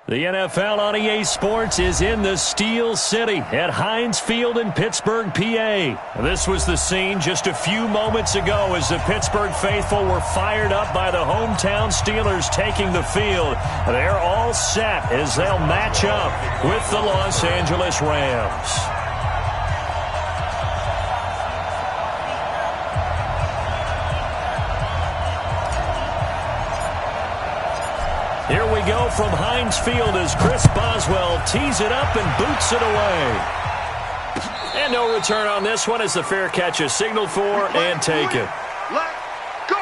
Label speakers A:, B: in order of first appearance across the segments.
A: The NFL on EA Sports is in the Steel City at Heinz Field in Pittsburgh, PA. This was the scene just a few moments ago as the Pittsburgh faithful were fired up by the hometown Steelers taking the field. They're all set as they'll match up with the Los Angeles Rams. Here we go from Heinz Field as Chris Boswell tees it up and boots it away. And no return on this one as the fair catch is signaled for and taken.
B: Let's go!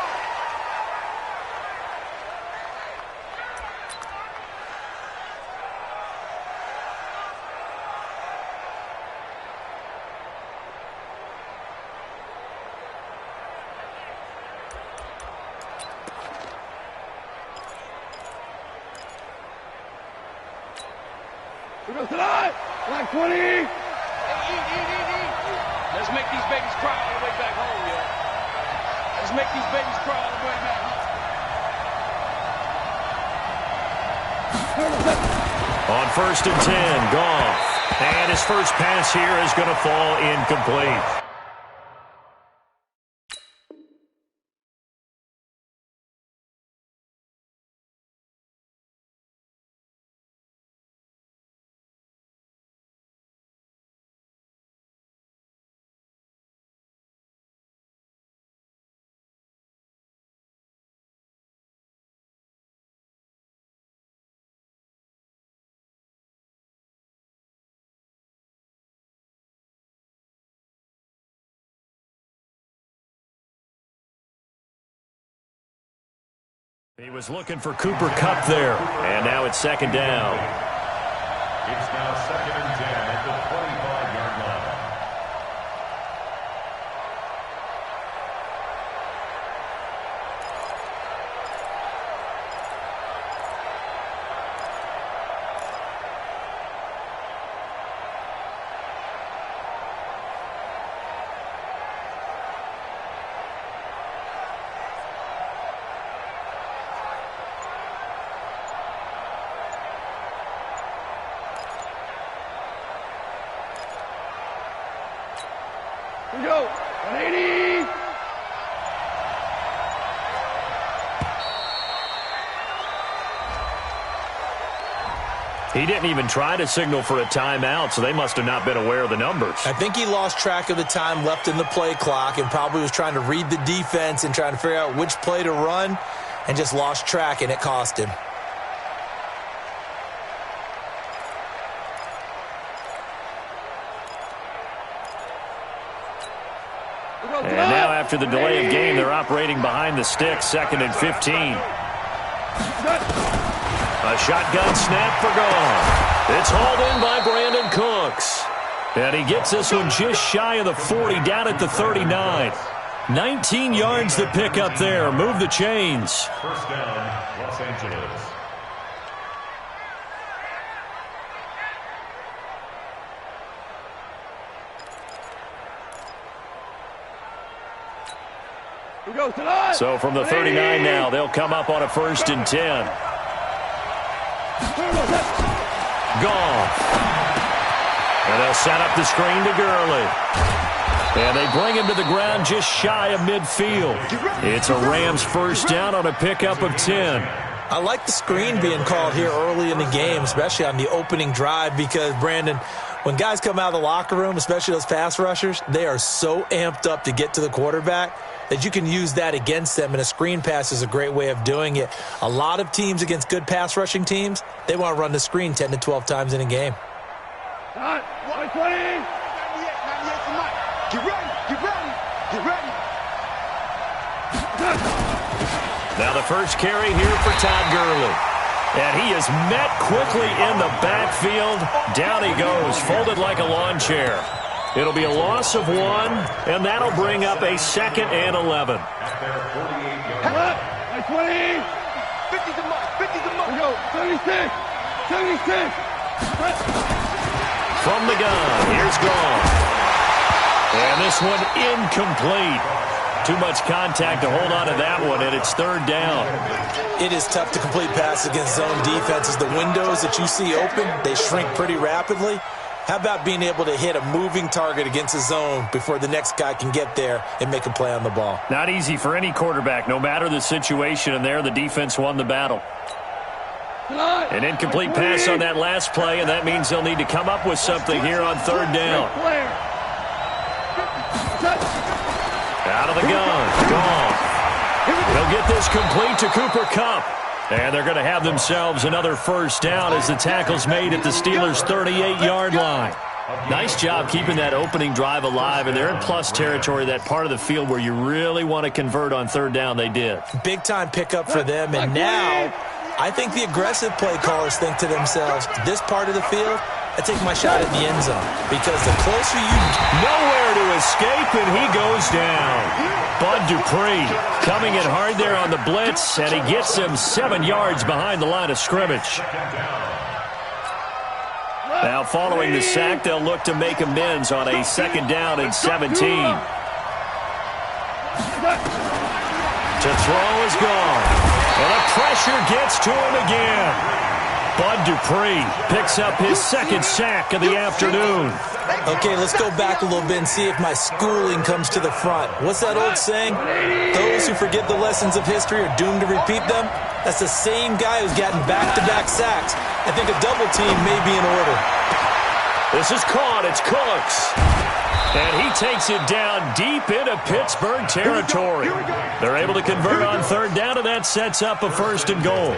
C: Tonight, like 20.
B: Hey, eat. Let's make these babies cry on the way back home, yo. Let's make these babies cry on the way back home.
A: On 1st and 10, Goff. And his first pass here is going to fall incomplete. He was looking for Cooper Kupp there, and now it's second down.
D: It's now 2nd and 10 at the 25-yard line.
C: Here we go. 180.
A: He didn't even try to signal for a timeout, so they must have not been aware of the numbers.
E: I think he lost track of the time left in the play clock and probably was trying to read the defense and trying to figure out which play to run and just lost track, and it cost him.
A: And now after the delay of game, they're operating behind the sticks, 2nd and 15. A shotgun snap for Goff. It's hauled in by Brandon Cooks. And he gets this one just shy of the 40, down at the 39. 19 yards to pick up there. Move the chains.
D: First down, Los Angeles.
C: Here we go. Tonight.
A: So from the 39 now, they'll come up on a 1st and 10. Goff. And they'll set up the screen to Gurley. And they bring him to the ground just shy of midfield. It's a Rams first down on a pickup of 10.
E: I like the screen being called here early in the game, especially on the opening drive, because, Brandon, when guys come out of the locker room, especially those pass rushers, they are so amped up to get to the quarterback that you can use that against them, and a screen pass is a great way of doing it. A lot of teams against good pass rushing teams, they want to run the screen 10 to 12 times in a game.
C: 120.
B: Get ready, get ready, get ready.
A: Now the first carry here for Todd Gurley. And he is met quickly in the backfield. Down he goes, folded like a lawn chair. It'll be a loss of 1, and that'll bring up a 2nd and 11.
D: At their 48-yard line.
C: 20.
B: 50's a mark, 50's a mark.
C: Here we go. 76. 76.
A: From the gun, here's Goff. And this one incomplete. too much contact to hold on to that one, and it's third down.
E: It is tough to complete passes against zone defenses. The windows that you see open, they shrink pretty rapidly. How about being able to hit a moving target against a zone before the next guy can get there and make a play on the ball?
A: Not easy for any quarterback, no matter the situation, and there the defense won the battle. An incomplete pass on that last play, and that means they'll need to come up with something here on third down. Out of the gun. Gone. They'll get this complete to Cooper Kupp. And they're going to have themselves another first down as the tackle's made at the Steelers' 38-yard line. Nice job keeping that opening drive alive, and they're in plus territory, that part of the field where you really want to convert on third down. They did. Big-time pickup for them, and now I think the aggressive play callers think to themselves, this part of the field, I take my shot at the end zone, because the closer you... Nowhere to escape, and he goes down. Bud Dupree coming in hard there on the blitz, and he gets him 7 yards behind the line of scrimmage. Now, following the sack, they'll look to make amends on a second down and 17. To throw is gone. And the pressure gets to him again. Bud Dupree picks up his second sack of the afternoon.
E: Okay, let's go back a little bit and see if my schooling comes to the front. What's that old saying? Those who forget the lessons of history are doomed to repeat them. That's the same guy who's gotten back-to-back sacks. I think a double team may be in order.
A: This is caught. It's Cooks. And he takes it down deep into Pittsburgh territory. They're able to convert on third down, and that sets up a first and goal.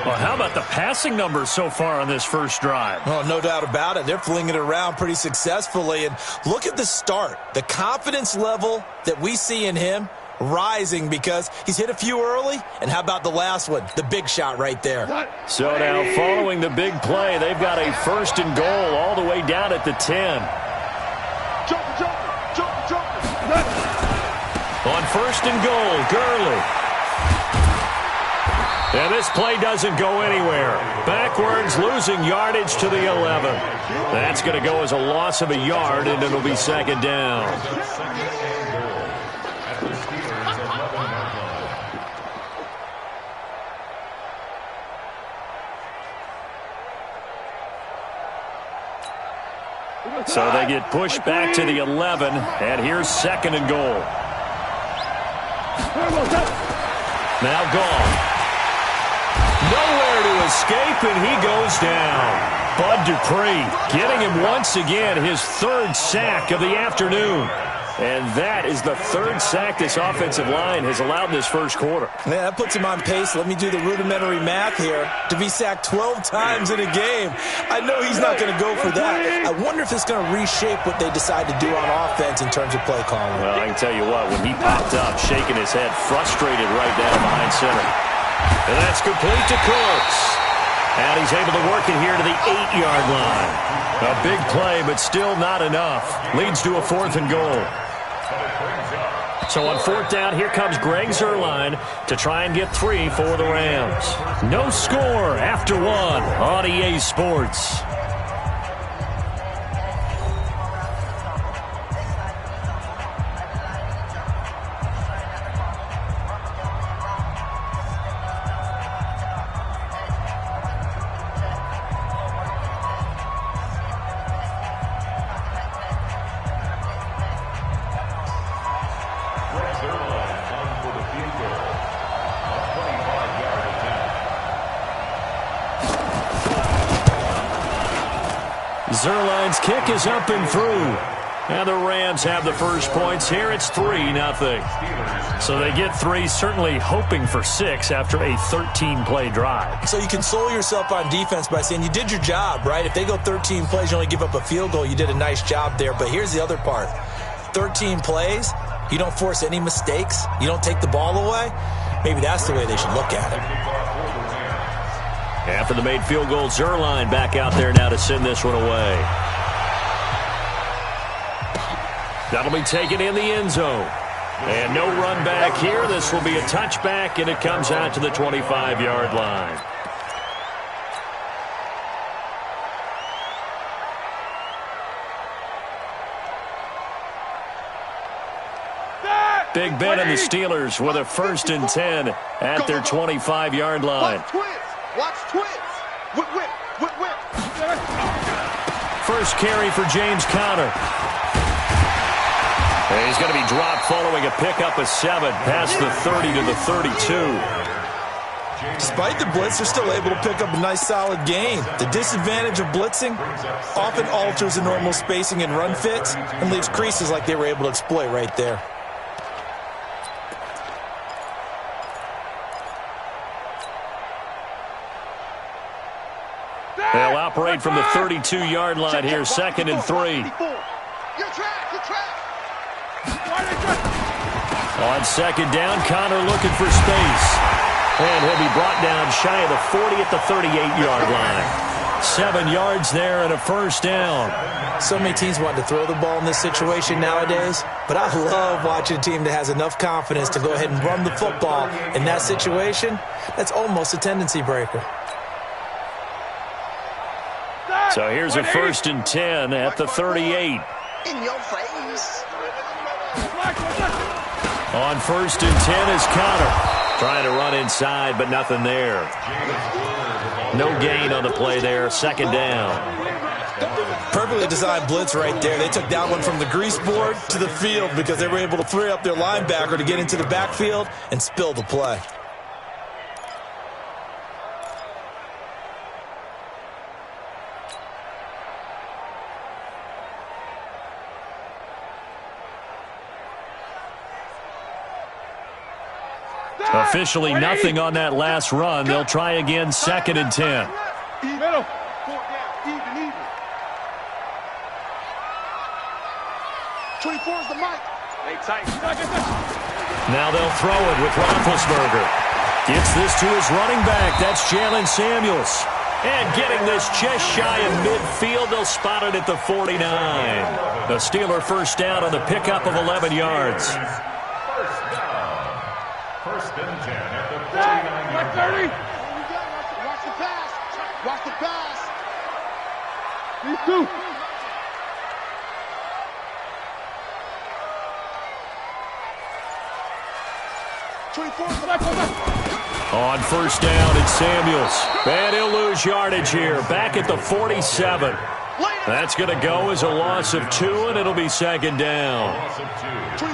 A: Well, how about the passing numbers so far on this first drive?
E: Oh, no doubt about it. They're flinging it around pretty successfully. And look at the start. The confidence level that we see in him rising because he's hit a few early. And how about the last one? The big shot right there.
A: So now following the big play, they've got a first and goal all the way down at the 10. On first and goal, Gurley. And this play doesn't go anywhere. Backwards, losing yardage to the 11. That's going to go as a loss of a yard, and it'll be second down. So they get pushed back to the 11, and here's second and goal. Now gone. Nowhere to escape, and he goes down. Bud Dupree getting him once again, his third sack of the afternoon. And that is the third sack this offensive line has allowed this first quarter.
E: Yeah, that puts him on pace. Let me do the rudimentary math here. To be sacked 12 times in a game, I know he's not going to go for that. I wonder if it's going to reshape what they decide to do on offense in terms of play calling.
A: Well, I can tell you what, when he popped up, shaking his head, frustrated right down behind center. And that's complete to Cooks. And he's able to work it here to the 8-yard line. A big play, but still not enough. Leads to a fourth and goal. So on fourth down, here comes Greg Zuerlein to try and get 3 for the Rams. No score after 1 on EA Sports. Zuerlein's kick is up and through. And the Rams have the first points here. It's 3-0. So they get 3, certainly hoping for 6 after a 13-play drive.
E: So you console yourself on defense by saying you did your job, right? If they go 13 plays, you only give up a field goal, you did a nice job there. But here's the other part. 13 plays, you don't force any mistakes, you don't take the ball away. Maybe that's the way they should look at it.
A: After the made field goal, Zuerlein back out there now to send this one away. That'll be taken in the end zone. And no run back here. This will be a touchback, and it comes out to the 25-yard line.
C: Set!
A: Big Ben and the Steelers with a 1st and 10 at their 25-yard line.
B: Watch twins. Whip.
A: First carry for James Conner. And he's going to be dropped following a pickup of 7 past the 30 to the 32.
E: Despite the blitz, they're still able to pick up a nice, solid gain. The disadvantage of blitzing often alters the normal spacing and run fits and leaves creases like they were able to exploit right there.
A: They'll operate from the 32-yard line here, 2nd and 3. On 2nd down, Conner looking for space. And he'll be brought down shy of the 40 at the 38-yard line. 7 yards there and a 1st down.
E: So many teams want to throw the ball in this situation nowadays, but I love watching a team that has enough confidence to go ahead and run the football in that situation. That's almost a tendency breaker.
A: So here's a 1st and 10 at the 38.
B: In your face.
A: On 1st and 10 is Conner. Trying to run inside, but nothing there. No gain on the play there. 2nd down.
E: Perfectly designed blitz right there. They took that one from the grease board to the field because they were able to free up their linebacker to get into the backfield and spill the play.
A: Officially nothing on that last run. They'll try again, 2nd and 10.
C: Middle.
B: Even. 24 is the mic. They tight.
A: Now they'll throw it with Roethlisberger. Gets this to his running back. That's Jalen Samuels. And getting this just shy of midfield, they'll spot it at the 49. The Steeler 1st down on the pickup of 11 yards.
D: First and 10 at the 49-yard line.
B: Watch the pass. Watch the pass.
C: These two.
A: On 1st down, it's Samuels. And he'll lose yardage here. Back at the 47. That's going to go as a loss of 2, and it'll be 2nd down.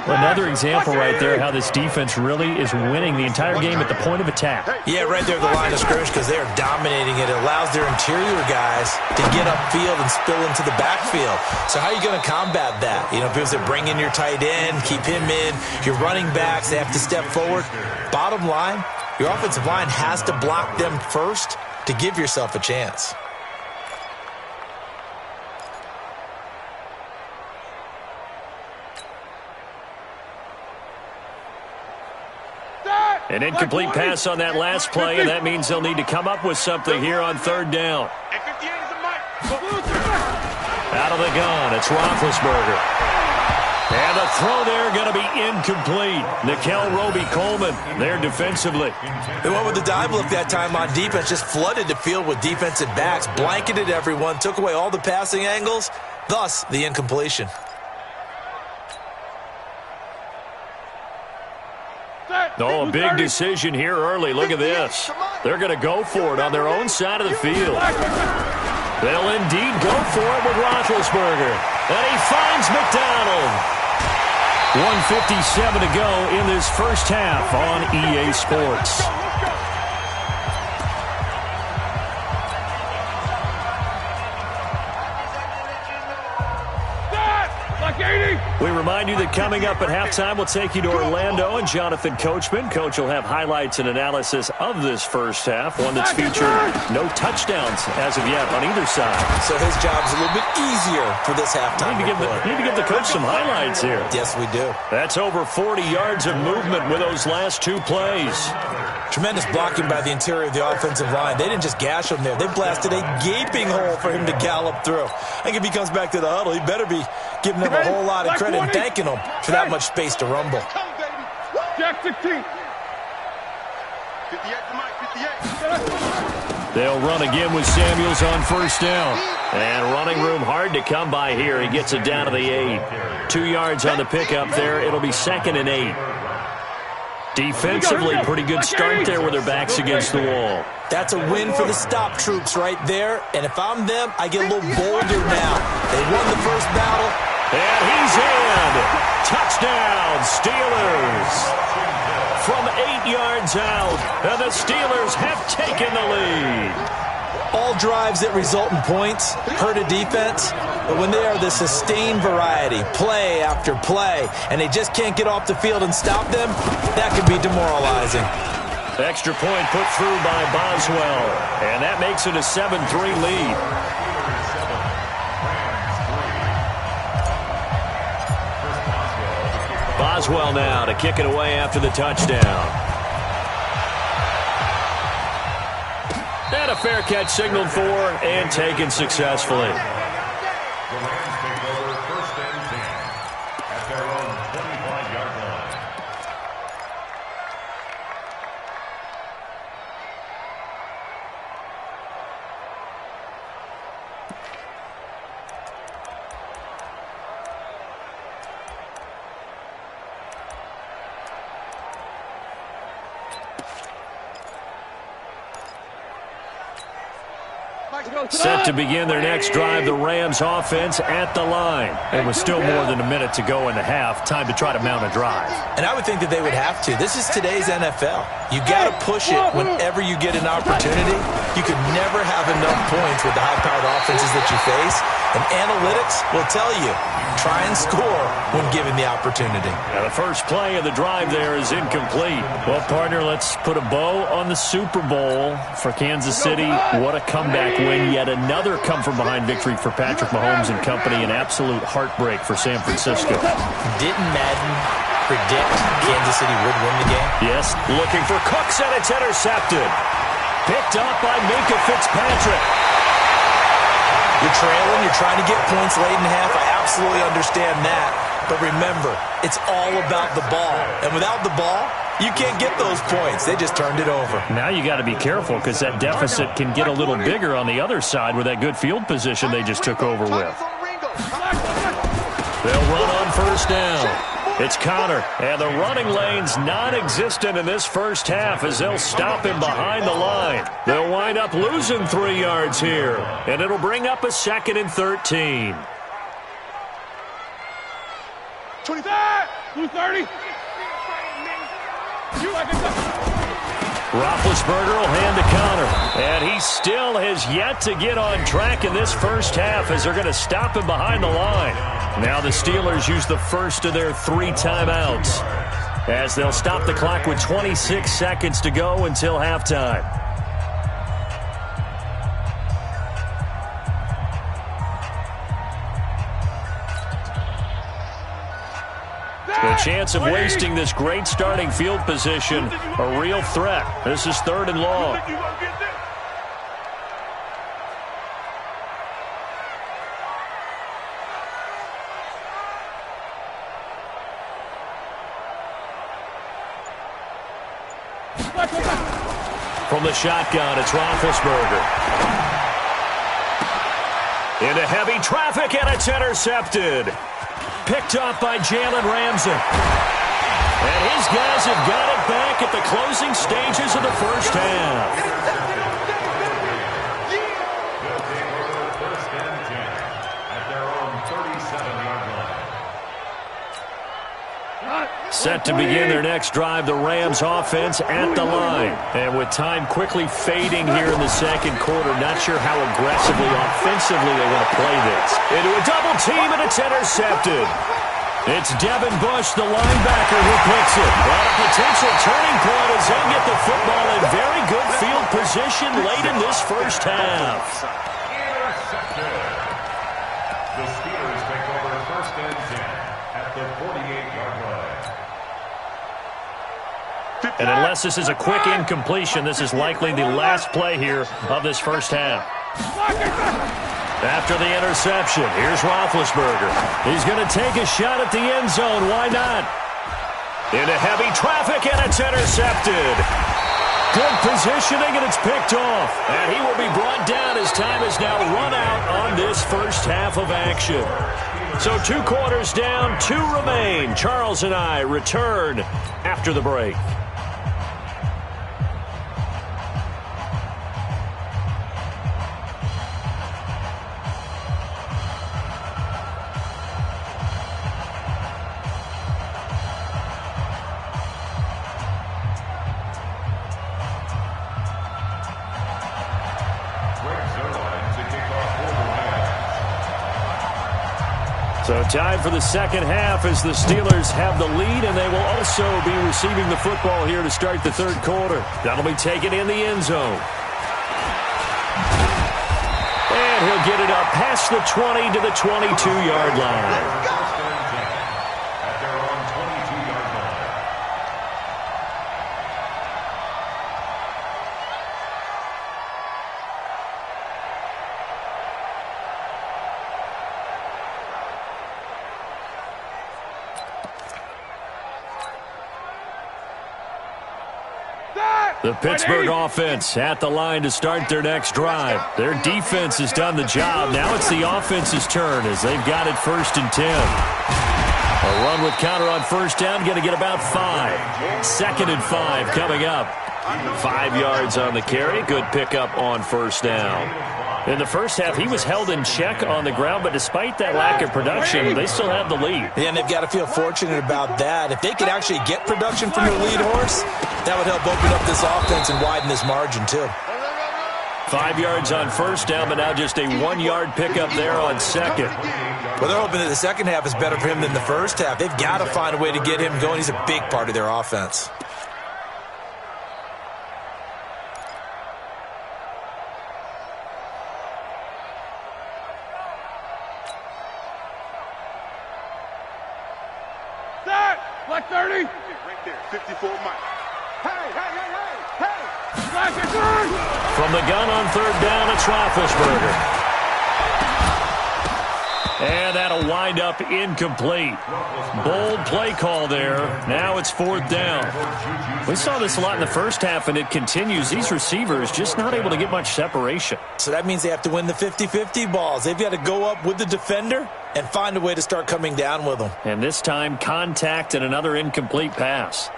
F: Another example right there how this defense really is winning the entire game at the point of attack.
E: Yeah, right there at the line of scrimmage because they are dominating it. It allows their interior guys to get upfield and spill into the backfield. So how are you going to combat that? You know, because they bring in your tight end, keep him in. Your running backs, they have to step forward. Bottom line, your offensive line has to block them first to give yourself a chance.
A: An incomplete pass on that last play, and that means they'll need to come up with something here on 3rd down. Out of the gun, it's Roethlisberger. And the throw there going to be incomplete. Nickel Roby-Coleman there defensively.
E: They went with the dive look that time on defense, just flooded the field with defensive backs, blanketed everyone, took away all the passing angles, thus the incompletion.
A: Oh, a big decision here early. Look at this. They're going to go for it on their own side of the field. They'll indeed go for it with Roethlisberger. And he finds McDonald. 1:57 to go in this 1st half on EA Sports. We remind you that coming up at halftime, we'll take you to Orlando and Jonathan Coachman. Coach will have highlights and analysis of this 1st half, one that's featured no touchdowns as of yet on either side.
E: So his job's a little bit easier for this halftime.
A: Need to give the coach some highlights here.
E: Yes, we do.
A: That's over 40 yards of movement with those last 2 plays.
E: Tremendous blocking by the interior of the offensive line. They didn't just gash him there. They blasted a gaping hole for him to gallop through. I think if he comes back to the huddle, he better be giving them a whole lot of credit and thanking them for that much space to rumble.
C: Jack 16.
B: 58 to Mike, 58.
A: They'll run again with Samuels on 1st down. And running room hard to come by here. He gets it down to the 8. 2 yards on the pickup there. It'll be 2nd and 8. Defensively, pretty good start there with their backs against the wall.
E: That's a win for the stop troops right there. And if I'm them, I get a little bolder now. They won the first battle.
A: And he's in. Touchdown, Steelers. From 8 yards out, and the Steelers have taken the lead.
E: All drives that result in points hurt a defense, but when they are the sustained variety, play after play, and they just can't get off the field and stop them, that can be demoralizing.
A: Extra point put through by Boswell, and that makes it a 7-3 lead. Boswell now to kick it away after the touchdown. And a fair catch signaled for and taken successfully.
D: The Rams take over 1st and 10 at their own 25-yard line.
A: Set to begin their next drive, the Rams offense at the line. And with still more than a minute to go in the half, time to try to mount a drive.
E: And I would think that they would have to. This is today's NFL. You got to push it whenever you get an opportunity. You could never have enough points with the high-powered offenses that you face. And analytics will tell you, try and score when given the opportunity.
A: Now the first play of the drive there is incomplete. Well, partner, let's put a bow on the Super Bowl for Kansas City. What a comeback win. Yet another come-from-behind victory for Patrick Mahomes and company. An absolute heartbreak for San Francisco.
E: Didn't Madden predict Kansas City would win the game?
A: Yes, looking for Cooks, and it's intercepted. Picked up by Minkah Fitzpatrick.
E: You're trailing, you're trying to get points late in half. I absolutely understand that. But remember, it's all about the ball. And without the ball, you can't get those points. They just turned it over.
F: Now you got to be careful because that deficit can get a little bigger on the other side with that good field position they just took over with.
A: They'll run on 1st down. It's Connor, and the running lane's non-existent in this first half as they'll stop him behind the line. They'll wind up losing 3 yards here, and it'll bring up a 2nd and 13.
C: 25, 230. You like it.
A: Roethlisberger will hand to Connor, and he still has yet to get on track in this first half as they're going to stop him behind the line. Now the Steelers use the first of their 3 timeouts as they'll stop the clock with 26 seconds to go until halftime. The chance of wasting this great starting field position, a real threat. This is 3rd and long. From the shotgun, it's Roethlisberger. Into heavy traffic, and it's intercepted. Picked up by Jalen Ramsey. And his guys have got it back at the closing stages of the first half. Set to begin their next drive, the Rams offense at the line. And with time quickly fading here in the second quarter, not sure how aggressively, offensively they want to play this. Into a double team, and it's intercepted. It's Devin Bush, the linebacker, who picks it. And a potential turning point as they'll get the football in very good field position late in this first half.
D: Intercepted. The Steelers take over 1st and 10 at the 48-yard line.
F: And unless this is a quick incompletion, this is likely the last play here of this first half.
A: After the interception, here's Roethlisberger. He's going to take a shot at the end zone. Why not? Into heavy traffic, and it's intercepted. Good positioning, and it's picked off. And he will be brought down as time is now run out on this first half of action. So 2 quarters down, 2 remain. Charles and I return after the break. So time for the second half as the Steelers have the lead, and they will also be receiving the football here to start the third quarter. That'll be taken in the end zone. And he'll get it up past the 20 to the 22-yard line. The Pittsburgh offense at the line to start their next drive. Their defense has done the job. Now it's the offense's turn as they've got it 1st and 10. A run with counter on first down, going to get about 5. 2nd and 5 coming up. 5 yards on the carry. Good pickup on first down. In the first half, he was held in check on the ground, but despite that lack of production, they still have the lead.
E: Yeah, and they've got to feel fortunate about that. If they could actually get production from their lead horse, that would help open up this offense and widen this margin, too.
A: 5 yards on first down, but now just a 1-yard pickup there on second.
E: Well, they're hoping that the second half is better for him than the first half. They've got to find a way to get him going. He's a big part of their offense.
C: Black 30.
B: Right there, 54 Mike. Hey.
C: Black is third.
A: From the gun on third down, it's Roethlisberger. And that'll wind up incomplete. Bold play call there. Now it's 4th down. We saw this a lot in the first half, and it continues. These receivers just not able to get much separation.
E: So that means they have to win the 50-50 balls. They've got to go up with the defender and find a way to start coming down with them.
A: And this time, contact and another incomplete pass.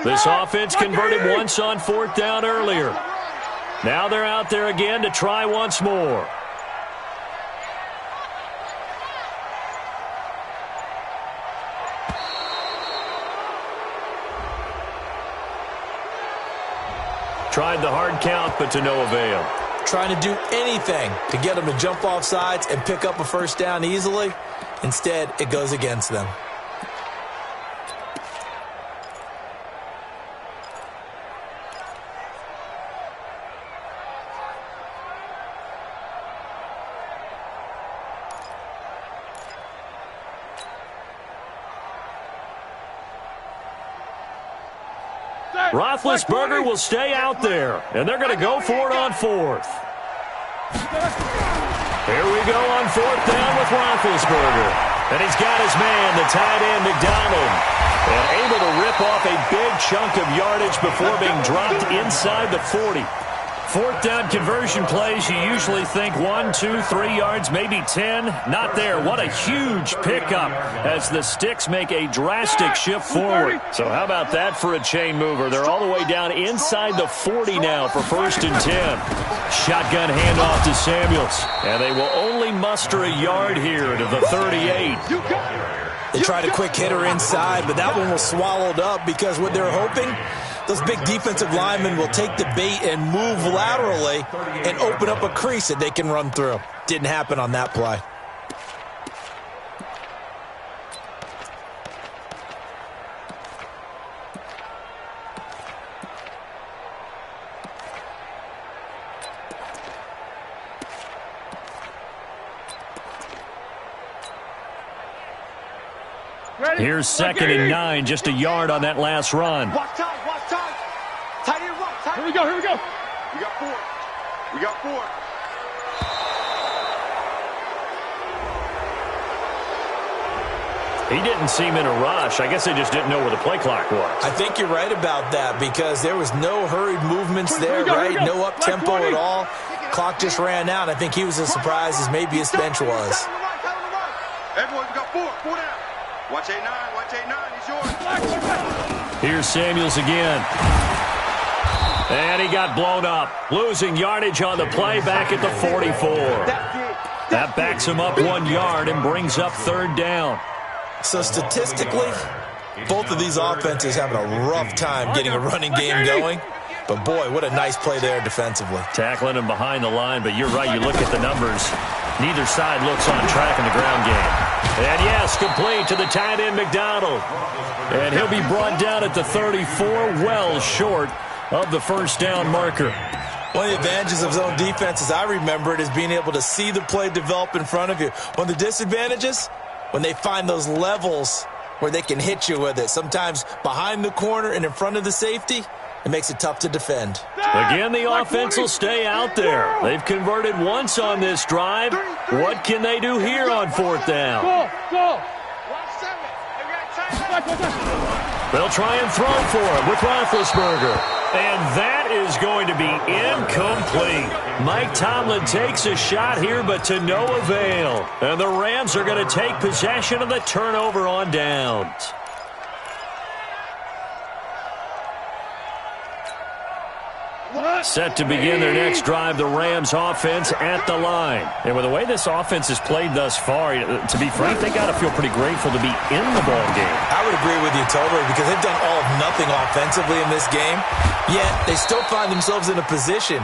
A: This offense converted once on 4th down earlier. Now they're out there again to try once more. Tried the hard count, but to no avail.
E: Trying to do anything to get them to jump off sides and pick up a first down easily. Instead, it goes against them.
A: Roethlisberger will stay out there, and they're going to go for it on 4th. Here we go on 4th down with Roethlisberger. And he's got his man, the tight end, McDonald, and able to rip off a big chunk of yardage before being dropped inside the 40. 4th down conversion plays, you usually think 1, 2, 3 yards, maybe 10. Not there. What a huge pickup as the Sticks make a drastic shift forward. So how about that for a chain mover? They're all the way down inside the 40 now for 1st and 10. Shotgun handoff to Samuels. And they will only muster a yard here to the 38.
E: They tried a quick hitter inside, but that one was swallowed up because what they're hoping, those big defensive linemen will take the bait and move laterally and open up a crease that they can run through. Didn't happen on that play.
A: Here's 2nd and 9, just a yard on that last run.
B: Watch tight. Tight end, watch tight.
C: Here we go.
B: You got 4.
C: We got 4.
A: He didn't seem in a rush. I guess they just didn't know where the play clock was.
E: I think you're right about that because there was no hurried movements there, right? No up-tempo at all. Clock just ran out. I think he was as surprised as maybe his bench was.
C: Everyone, we got 4. 4 down. Watch 8-9. Watch 8-9. He's yours.
A: Here's Samuels again. And he got blown up. Losing yardage on the play back at the 44. That backs him up 1 yard and brings up 3rd down.
E: So statistically, both of these offenses having a rough time getting a running game going. But, boy, what a nice play there defensively.
A: Tackling him behind the line, but you're right. You look at the numbers. Neither side looks on track in the ground game. And, yes, complete to the tight end, McDonald. And he'll be brought down at the 34, well short of the first down marker.
E: One of the advantages of zone defense, as I remember it, is being able to see the play develop in front of you. One of the disadvantages, when they find those levels where they can hit you with it, sometimes behind the corner and in front of the safety, it makes it tough to defend.
A: Again, the offense will stay out there. They've converted once on this drive. What can they do here on 4th down?
C: Go.
A: They'll try and throw for him with Roethlisberger. And that is going to be incomplete. Mike Tomlin takes a shot here, but to no avail. And the Rams are going to take possession of the turnover on downs. Set to begin their next drive, the Rams offense at the line. And with the way this offense has played thus far, to be frank, they got to feel pretty grateful to be in the ball game.
E: I would agree with you totally because they've done all of nothing offensively in this game, yet they still find themselves in a position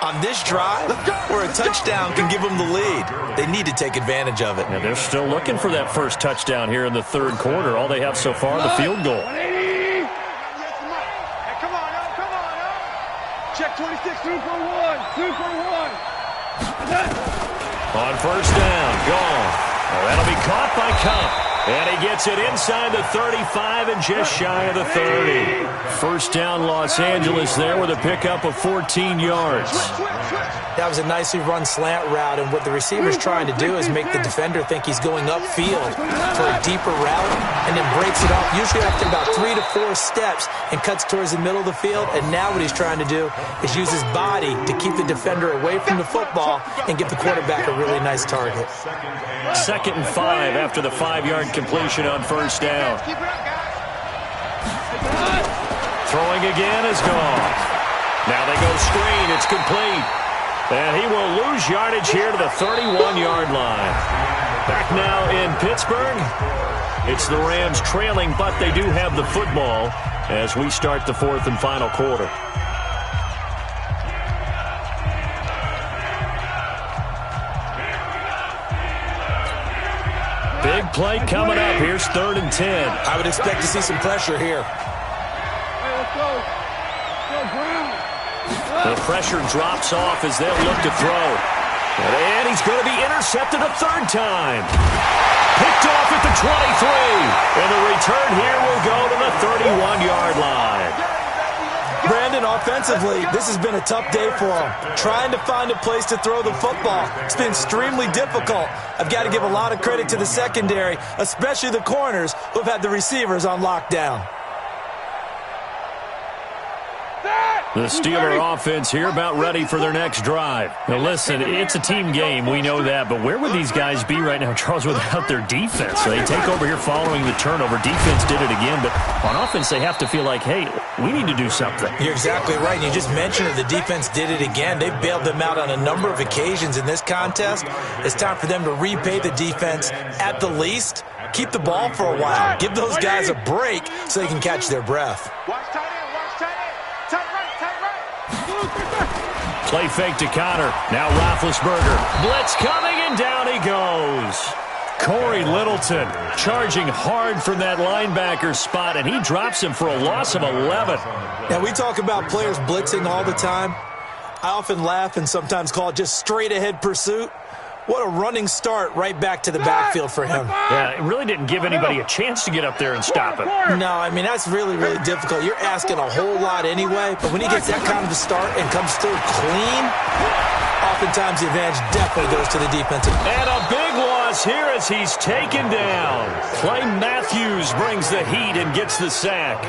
E: on this drive where a touchdown can give them the lead. They need to take advantage of it.
A: And they're still looking for that first touchdown here in the 3rd quarter. All they have so far, the field goal.
C: Check 26, 2 for 1. 2 for 1.
A: On first down, gone. Well, that'll be caught by Cup. And he gets it inside the 35 and just shy of the 30. First down, Los Angeles there with a pickup of 14 yards.
E: That was a nicely run slant route, and what the receiver's trying to do is make the defender think he's going upfield for a deeper route and then breaks it off, usually after about 3 to 4 steps, and cuts towards the middle of the field. And now what he's trying to do is use his body to keep the defender away from the football and give the quarterback a really nice target.
A: 2nd and 5 after the 5-yard completion on first down. Throwing again is gone. Now they go screen. It's complete. And he will lose yardage here to the 31-yard line. Back now in Pittsburgh. It's the Rams trailing, but they do have the football as we start the 4th and final quarter. Big play coming up. Here's 3rd and 10.
E: I would expect to see some pressure here.
C: Hey, let's go. Go, Brown.
A: The pressure drops off as they'll look to throw. And he's going to be intercepted a 3rd time. Picked off at the 23. And the return here will go to the 31-yard line.
E: Brandon, offensively, this has been a tough day for him. Trying to find a place to throw the football. It's been extremely difficult. I've got to give a lot of credit to the secondary, especially the corners who have had the receivers on lockdown.
A: The Steeler offense here about ready for their next drive. Now listen, it's a team game, we know that, but where would these guys be right now, Charles, without their defense? So they take over here following the turnover. Defense did it again, but on offense they have to feel like, hey, we need to do something.
E: You're exactly right. You just mentioned it. The defense did it again. They bailed them out on a number of occasions in this contest. It's time for them to repay the defense at the least. Keep the ball for a while. Give those guys a break so they can catch their breath.
C: Watch tight end. Watch tight end. Tight right.
A: Play fake to Connor. Now Roethlisberger. Blitz coming, and down he goes. Corey Littleton charging hard from that linebacker spot, and he drops him for a loss of 11.
E: Now, we talk about players blitzing all the time. I often laugh and sometimes call it just straight-ahead pursuit. What a running start right back to the backfield for him.
A: Yeah, it really didn't give anybody a chance to get up there and stop him.
E: No, I mean, that's really, really difficult. You're asking a whole lot anyway, but when he gets that kind of a start and comes through clean, oftentimes the advantage definitely goes to the defensive.
A: And a big loss here as he's taken down. Clay Matthews brings the heat and gets the sack.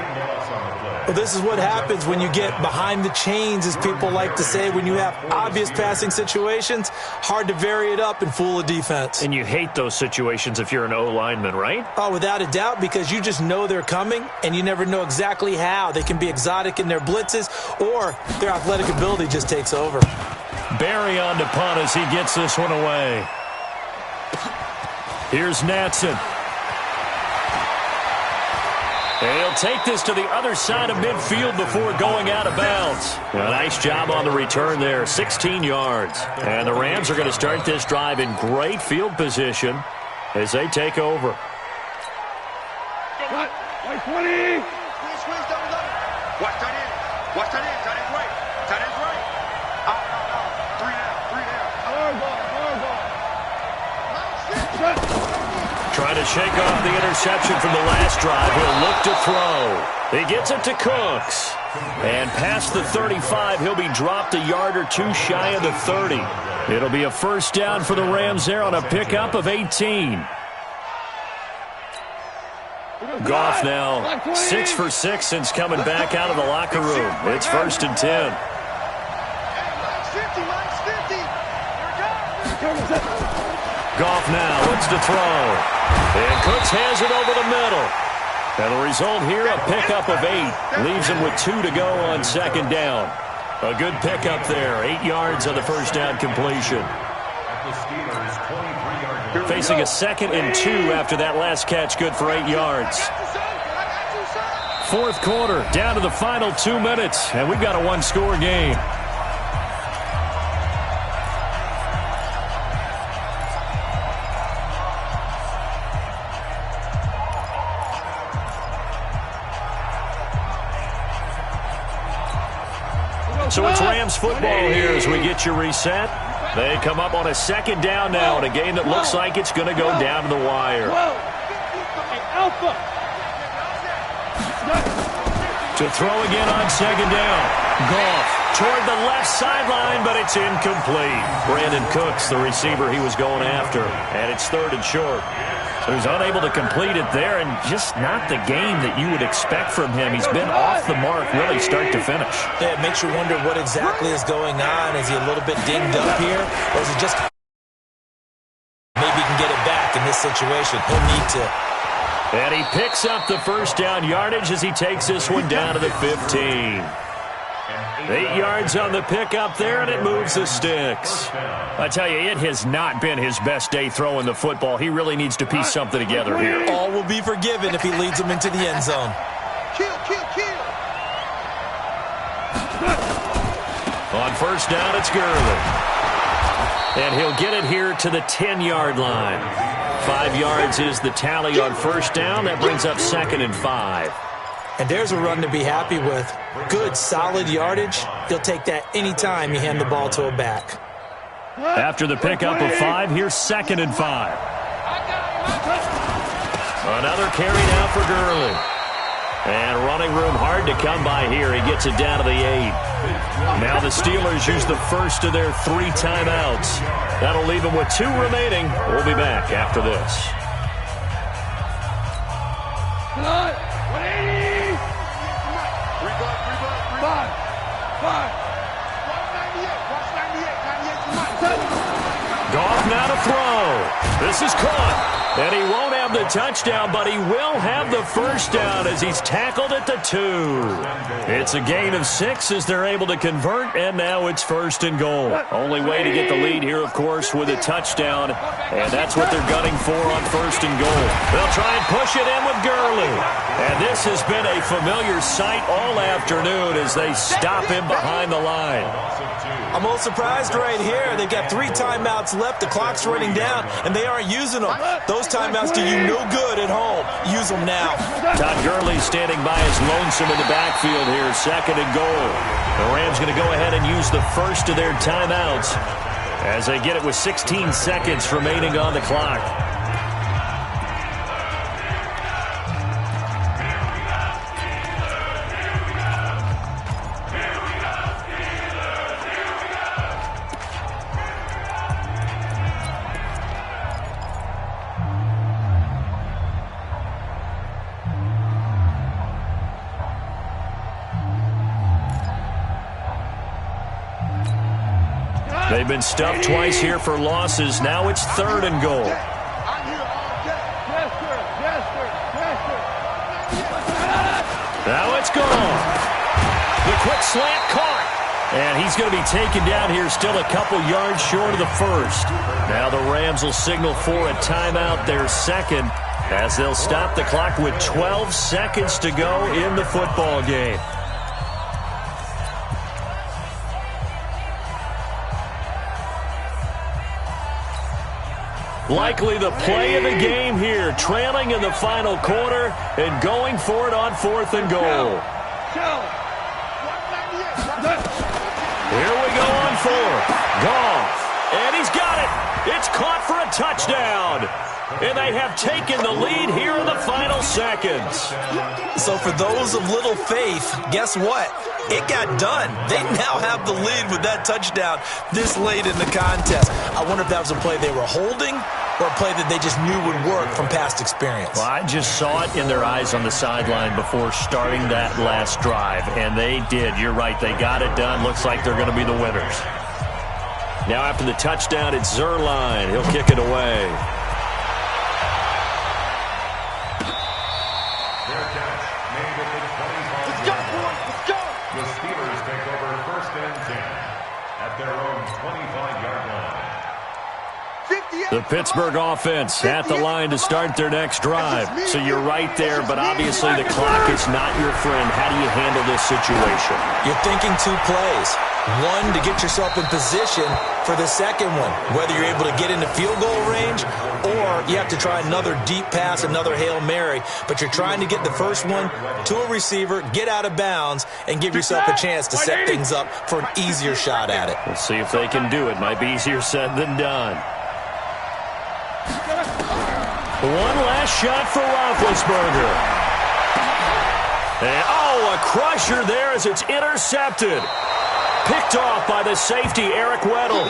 E: Well, this is what happens when you get behind the chains, as people like to say. When you have obvious passing situations, hard to vary it up and fool a defense.
A: And you hate those situations if you're an O-lineman, right?
E: Oh, without a doubt, because you just know they're coming, and you never know exactly how. They can be exotic in their blitzes, or their athletic ability just takes over.
A: Barry on to punt as he gets this one away. Here's Natson. He'll take this to the other side of midfield before going out of bounds. A nice job on the return there, 16 yards. And the Rams are going to start this drive in great field position as they take over.
B: Cut. White 20.
C: Squeeze, double. Watch tight end. Watch tight end. Tight end's right. Tight end's right. Out. 3 down.
B: Hard ball.
A: Trying to shake off the interception from the last drive. He'll look to throw. He gets it to Cooks. And past the 35, he'll be dropped a yard or two shy of the 30. It'll be a first down for the Rams there on a pickup of 18. Goff now 6 for 6 since coming back out of the locker room. It's 1st and 10. Goff now looks to throw. And Cooks has it over the middle. And the result here, a pickup of 8. Leaves him with 2 to go on 2nd down. A good pickup there. 8 yards on the first down completion. Facing a 2nd and 2 after that last catch, good for 8 yards. 4th quarter, down to the final 2 minutes, and we've got a one-score game. So it's Rams football here as we get you reset. They come up on a 2nd down now in a game that looks like it's going to go down to the wire. To throw again on 2nd down. Goff toward the left sideline, but it's incomplete. Brandon Cooks, the receiver he was going after, and it's 3rd and short. So he's unable to complete it there, and just not the game that you would expect from him. He's been off the mark really start to finish.
E: Yeah, it makes you wonder what exactly is going on. Is he a little bit dinged up here, or is it just maybe he can get it back in this situation? He'll need to.
A: And he picks up the first down yardage as he takes this one down to the 15. 8 yards on the pickup there, and it moves the sticks. I tell you, it has not been his best day throwing the football. He really needs to piece something together here.
E: All will be forgiven if he leads them into the end zone.
C: Kill.
A: On first down, it's Gurley. And he'll get it here to the 10-yard line. 5 yards is the tally on first down. That brings up 2nd and 5.
E: And there's a run to be happy with. Good, solid yardage. He'll take that anytime you hand the ball to a back.
A: After the pickup of 5, here's 2nd and 5. Another carry now for Gurley. And running room hard to come by here. He gets it down to the 8. Now the Steelers use the first of their 3 timeouts. That'll leave them with 2 remaining. We'll be back after this. Goff now to throw. This is caught. And he won't have the touchdown, but he will have the first down as he's tackled at the 2. It's a gain of 6 as they're able to convert, and now it's 1st and goal. Only way to get the lead here, of course, with a touchdown, and that's what they're gunning for on 1st and goal. They'll try and push it in with Gurley. And this has been a familiar sight all afternoon as they stop him behind the line.
E: I'm a little surprised right here. They've got 3 timeouts left. The clock's running down, and they aren't using them. Those timeouts do you no good at home. Use them now.
A: Todd Gurley standing by his lonesome in the backfield here. 2nd and goal. The Rams going to go ahead and use the first of their timeouts as they get it with 16 seconds remaining on the clock. They've been stuffed twice here for losses. Now it's 3rd and goal. Now it's gone. The quick slant caught. And he's going to be taken down here, still a couple yards short of the first. Now the Rams will signal for a timeout, their second, as they'll stop the clock with 12 seconds to go in the football game. Likely the play of the game here, trailing in the final quarter and going for it on 4th and goal. Here we go on 4th. Goff, and he's got it. It's caught for a touchdown. And they have taken the lead here in the final seconds.
E: So for those of little faith, guess what? It got done. They now have the lead with that touchdown this late in the contest. I wonder if that was a play they were holding or a play that they just knew would work from past experience.
A: Well, I just saw it in their eyes on the sideline before starting that last drive, and they did. You're right. They got it done. Looks like they're going to be the winners. Now after the touchdown, it's Zerline. He'll kick it away.
D: The Steelers take over 1st and 10 at their own 25-yard line.
A: The Pittsburgh offense at the line to start their next drive. So you're right there, but obviously the clock is not your friend. How do you handle this situation?
E: You're thinking 2 plays. One, to get yourself in position for the second one, whether you're able to get into field goal range or you have to try another deep pass, another Hail Mary. But you're trying to get the first one to a receiver, get out of bounds, and give yourself a chance to set things up for an easier shot at it.
A: We'll see if they can do it. Might be easier said than done. One last shot for Roethlisberger. And, a crusher there as it's intercepted. Picked off by the safety, Eric Weddle.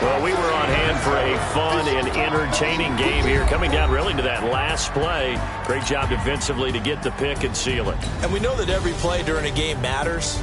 A: Well, we were on hand for a fun and entertaining game here, coming down really to that last play. Great job defensively to get the pick and seal it.
E: And we know that every play during a game matters,